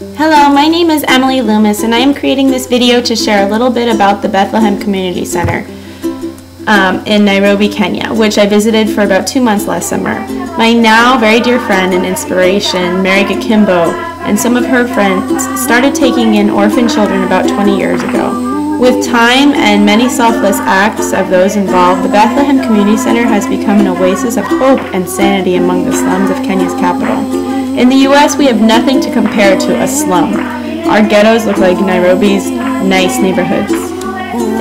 Hello, my name is Emily Loomis, and I am creating this video to share a little bit about the Bethlehem Community Center in Nairobi, Kenya, which I visited for about 2 months last summer. My now very dear friend and inspiration, Mary Gakimbo, and some of her friends started taking in orphan children about 20 years ago. With time and many selfless acts of those involved, the Bethlehem Community Center has become an oasis of hope and sanity among the slums of Kenya's capital. In the U.S., we have nothing to compare to a slum. Our ghettos look like Nairobi's nice neighborhoods.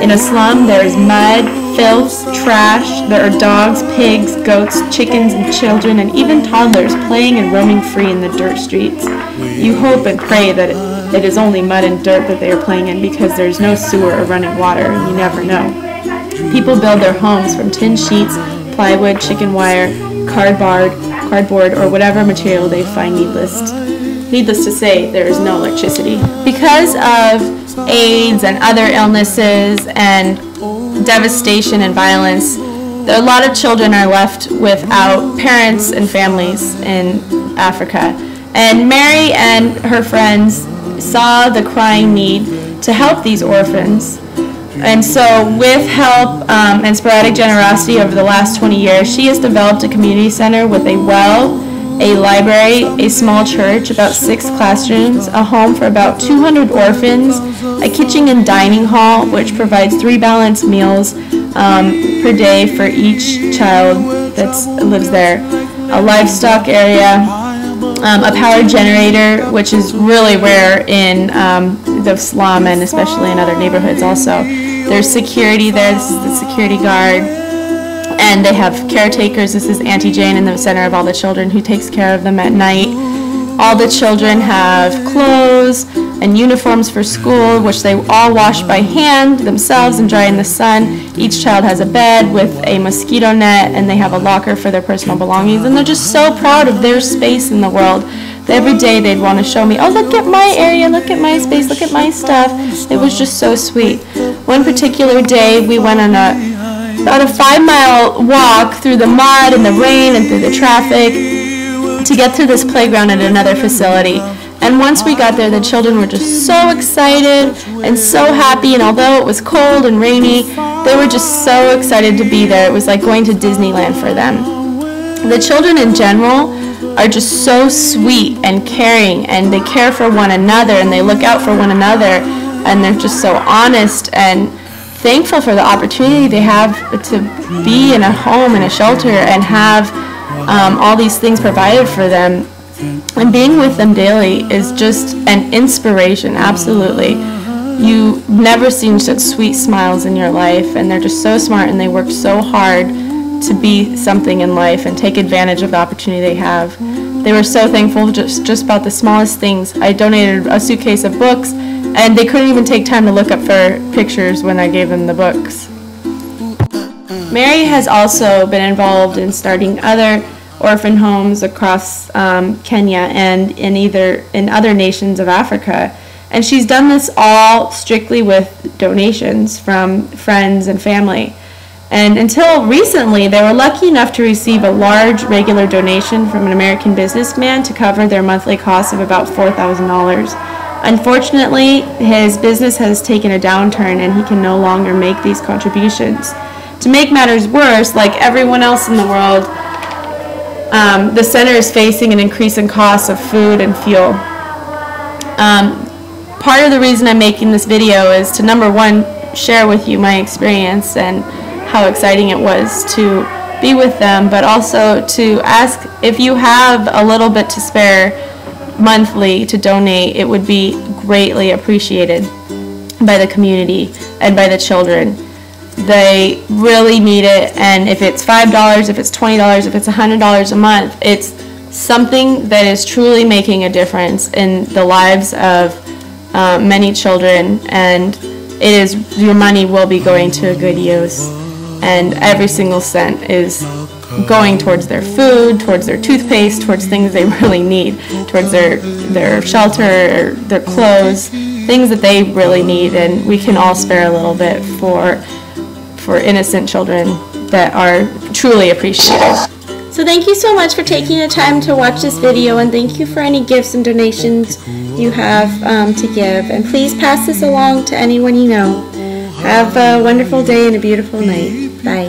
In a slum, there is mud, filth, trash. There are dogs, pigs, goats, chickens, and children, and even toddlers playing and roaming free in the dirt streets. You hope and pray that it is only mud and dirt that they are playing in, because there is no sewer or running water, and you never know. People build their homes from tin sheets, plywood, chicken wire, cardboard, or whatever material they find. Needless to say, there is no electricity. Because of AIDS and other illnesses and devastation and violence, a lot of children are left without parents and families in Africa. And Mary and her friends saw the crying need to help these orphans. And so with help and sporadic generosity over the last 20 years, she has developed a community center with a well, a library, a small church, about 6 classrooms, a home for about 200 orphans, a kitchen and dining hall which provides 3 balanced meals per day for each child that lives there, a livestock area, a power generator, which is really rare in the slum and especially in other neighborhoods also. There's security there. This is the security guard. And they have caretakers. This is Auntie Jane in the center of all the children, who takes care of them at night. All the children have clothes and uniforms for school, which they all wash by hand themselves and dry in the sun. Each child has a bed with a mosquito net, and they have a locker for their personal belongings. And they're just so proud of their space in the world. Every day they'd want to show me, oh, look at my area, look at my space, look at my stuff. It was just so sweet. One particular day we went on about a 5-mile walk through the mud and the rain and through the traffic to get to this playground at another facility. And once we got there, the children were just so excited and so happy, and although it was cold and rainy, they were just so excited to be there. It was like going to Disneyland for them. The children in general are just so sweet and caring, and they care for one another, and they look out for one another, and they're just so honest and thankful for the opportunity they have to be in a home and a shelter and have all these things provided for them. And being with them daily is just an inspiration, absolutely. You've never seen such sweet smiles in your life, and they're just so smart, and they work so hard to be something in life and take advantage of the opportunity they have. They were so thankful just about the smallest things. I donated a suitcase of books, and they couldn't even take time to look up for pictures when I gave them the books. Mary has also been involved in starting other orphan homes across Kenya and in other nations of Africa. And she's done this all strictly with donations from friends and family. And until recently, they were lucky enough to receive a large regular donation from an American businessman to cover their monthly costs of about $4,000. Unfortunately, his business has taken a downturn, and he can no longer make these contributions. To make matters worse, like everyone else in the world, the center is facing an increase in costs of food and fuel. Part of the reason I'm making this video is to, number one, share with you my experience and how exciting it was to be with them, but also to ask if you have a little bit to spare monthly to donate. It would be greatly appreciated by the community and by the children. They really need it, and if it's $5, if it's $20, if it's $100 a month, it's something that is truly making a difference in the lives of many children, and your money will be going to a good use, and every single cent is going towards their food, towards their toothpaste, towards things they really need, towards their shelter, their clothes, things that they really need, and we can all spare a little bit for innocent children that are truly appreciated. So thank you so much for taking the time to watch this video, and thank you for any gifts and donations you have to give. And please pass this along to anyone you know. Have a wonderful day and a beautiful night. Bye.